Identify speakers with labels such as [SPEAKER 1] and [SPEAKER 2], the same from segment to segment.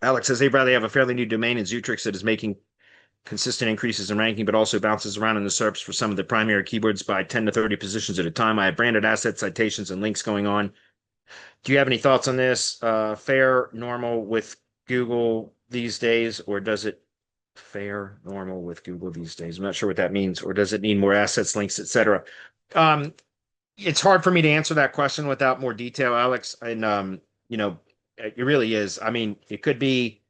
[SPEAKER 1] Alex says, hey, Bradley, I have a fairly new domain in Zutrix that is making consistent increases in ranking, but also bounces around in the SERPs for some of the primary keywords by 10 to 30 positions at a time. I have branded assets, citations, and links going on. Do you have any thoughts on this? Fair, normal with Google these days, or does it fair, normal with Google these days? I'm not sure what that means, or does it need more assets, links, etc.? Um, it's hard for me to answer that question without more detail, Alex. And it really is. I mean, it could be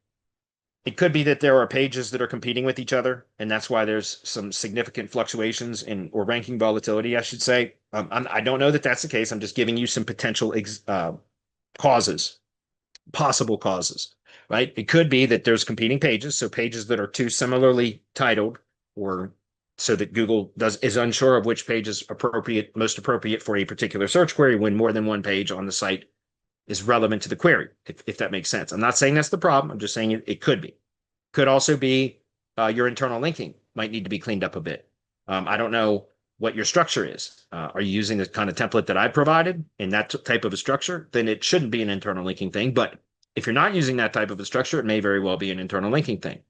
[SPEAKER 1] that there are pages that are competing with each other, and that's why there's some significant fluctuations in or ranking volatility, I should say. I don't know that that's the case. I'm just giving you some potential causes, possible causes, right? It could be that there's competing pages, so pages that are too similarly titled, or so that Google is unsure of which page is most appropriate for a particular search query when more than one page on the site is relevant to the query, if that makes sense. I'm not saying that's the problem. I'm just saying it could be. Could also be your internal linking might need to be cleaned up a bit. I don't know what your structure is. Are you using the kind of template that I provided in that type of a structure? Then it shouldn't be an internal linking thing. But if you're not using that type of a structure, it may very well be an internal linking thing.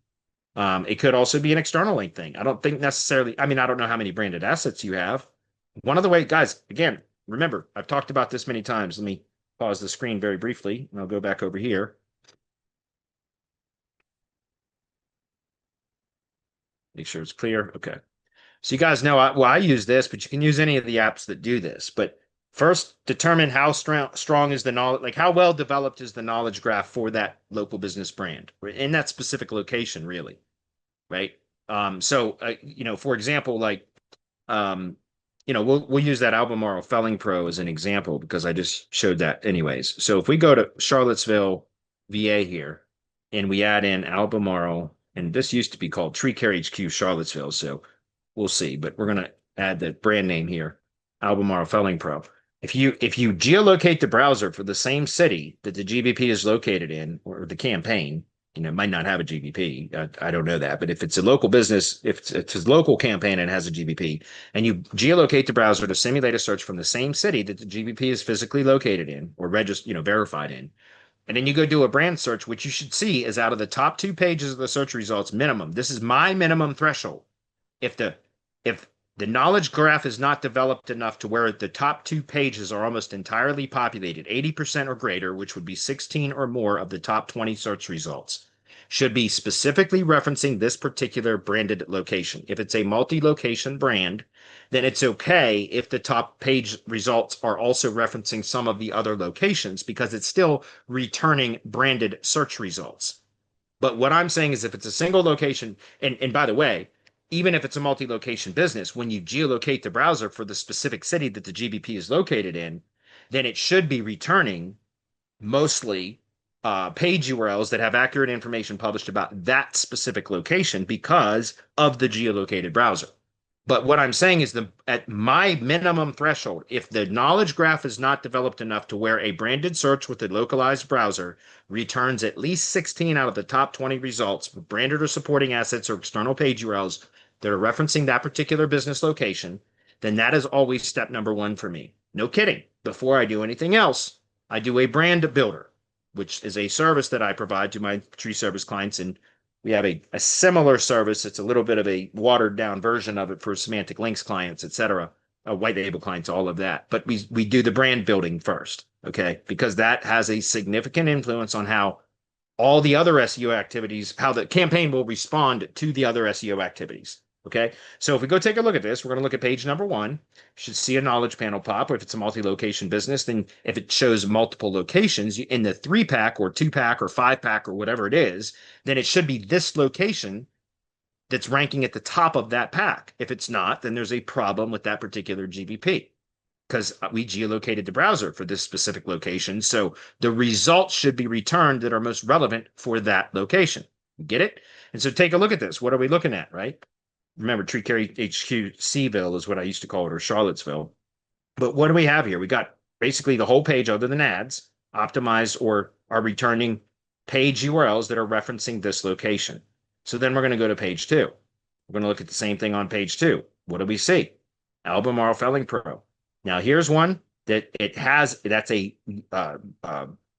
[SPEAKER 1] It could also be an external link thing. I don't think necessarily, I mean, I don't know how many branded assets you have. One of the ways, guys, again, remember, I've talked about this many times. Let me pause the screen very briefly, and I'll go back over here. Make sure it's clear. Okay. So you guys know, I use this, but you can use any of the apps that do this. But first, determine how strong is the knowledge, like how well developed is the knowledge graph for that local business brand in that specific location, really, right? For example, we'll use that Albemarle Felling Pro as an example because I just showed that anyways. So if we go to Charlottesville, VA here, and we add in Albemarle, and this used to be called Tree Care HQ Charlottesville, so we'll see, but we're going to add the brand name here, Albemarle Felling Pro. If you geolocate the browser for the same city that the GBP is located in, or the campaign, it might not have a GBP. I don't know that, but if it's a local business, if it's a local campaign and has a GBP, and you geolocate the browser to simulate a search from the same city that the GBP is physically located in or verified in, and then you go do a brand search, which you should see is out of the top 2 pages of the search results minimum. This is my minimum threshold. If the knowledge graph is not developed enough to where the top 2 pages are almost entirely populated, 80% or greater, which would be 16 or more of the top 20 search results, should be specifically referencing this particular branded location. If it's a multi-location brand, then it's okay if the top page results are also referencing some of the other locations because it's still returning branded search results. But what I'm saying is if it's a single location, and by the way, even if it's a multi-location business, when you geolocate the browser for the specific city that the GBP is located in, then it should be returning mostly page URLs that have accurate information published about that specific location because of the geolocated browser. But what I'm saying is at my minimum threshold, if the knowledge graph is not developed enough to where a branded search with a localized browser returns at least 16 out of the top 20 results with branded or supporting assets or external page URLs that are referencing that particular business location, then that is always step number 1 for me. No kidding. Before I do anything else, I do a brand builder, which is a service that I provide to my tree service clients. And we have a similar service. It's a little bit of a watered down version of it for semantic links clients, et cetera, white label clients, all of that. But we do the brand building first, okay? Because that has a significant influence on how all the other SEO activities, how the campaign will respond to the other SEO activities. Okay, so if we go take a look at this, we're going to look at page number 1. You should see a knowledge panel pop. Or if it's a multi-location business, then if it shows multiple locations in the 3-pack or 2-pack or 5-pack or whatever it is, then it should be this location that's ranking at the top of that pack. If it's not, then there's a problem with that particular GBP because we geolocated the browser for this specific location. So the results should be returned that are most relevant for that location. Get it? And so take a look at this. What are we looking at, right? Remember, Tree Care HQ Seville is what I used to call it, or Charlottesville. But what do we have here? We got basically the whole page other than ads optimized or are returning page URLs that are referencing this location. So then we're going to go to page 2. We're going to look at the same thing on page 2. What do we see? Albemarle Felling Pro. Now here's one that that's a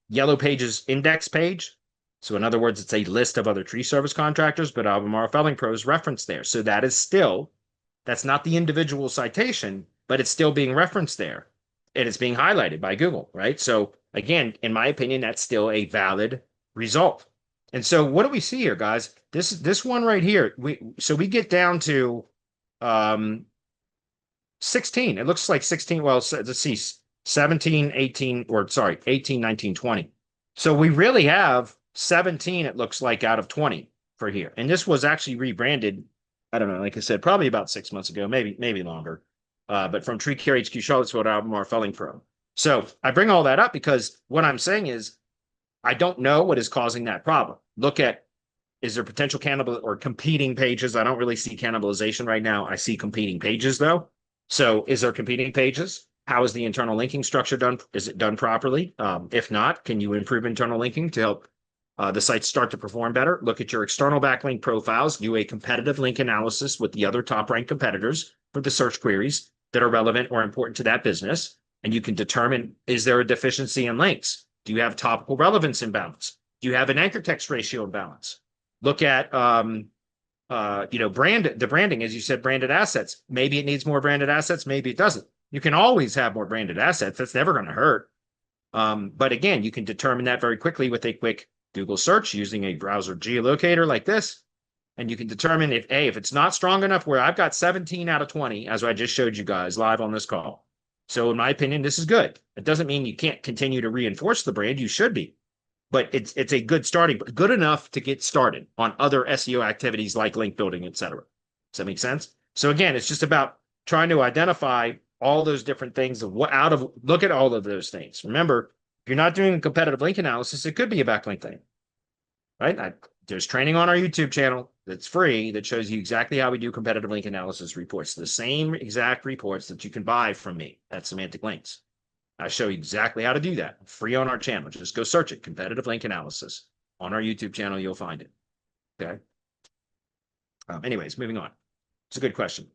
[SPEAKER 1] Yellow Pages index page. So in other words, it's a list of other tree service contractors, but Albemarle Felling Pro is referenced there. So that is still, that's not the individual citation, but it's still being referenced there. And it's being highlighted by Google, right? So again, in my opinion, that's still a valid result. And so what do we see here, guys? This one right here, we get down to 16. It looks like 16. Well, let's see, 17, 18, or sorry, 18, 19, 20. So we really have 17, it looks like, out of 20 for here. And this was actually rebranded, I don't know, like I said, probably about 6 months ago, maybe longer. But from Tree Care HQ Charlottesville to Albemarle Felling Pro. So I bring all that up because what I'm saying is I don't know what is causing that problem. Look at, is there potential cannibal or competing pages? I don't really see cannibalization right now. I see competing pages though. So is there competing pages? How is the internal linking structure done? Is it done properly? If not, can you improve internal linking to help the sites start to perform better? Look at your external backlink profiles, do a competitive link analysis with the other top ranked competitors for the search queries that are relevant or important to that business. And you can determine, is there a deficiency in links? Do you have topical relevance imbalance? Do you have an anchor text ratio imbalance? Look at, the branding, as you said, branded assets. Maybe it needs more branded assets. Maybe it doesn't. You can always have more branded assets. That's never going to hurt. But again, you can determine that very quickly with a quick Google search using a browser geolocator like this. And you can determine if it's not strong enough, where I've got 17 out of 20, as I just showed you guys live on this call. So in my opinion, this is good. It doesn't mean you can't continue to reinforce the brand. You should be. But it's a good starting, but good enough to get started on other SEO activities like link building, et cetera. Does that make sense? So again, it's just about trying to identify all those different things of look at all of those things. Remember, if you're not doing competitive link analysis, it could be a backlink thing, right? There's training on our YouTube channel that's free that shows you exactly how we do competitive link analysis reports, the same exact reports that you can buy from me at Semantic Links. I show you exactly how to do that. Free on our channel. Just go search it, competitive link analysis. On our YouTube channel, you'll find it. Okay. Anyways, moving on. It's a good question.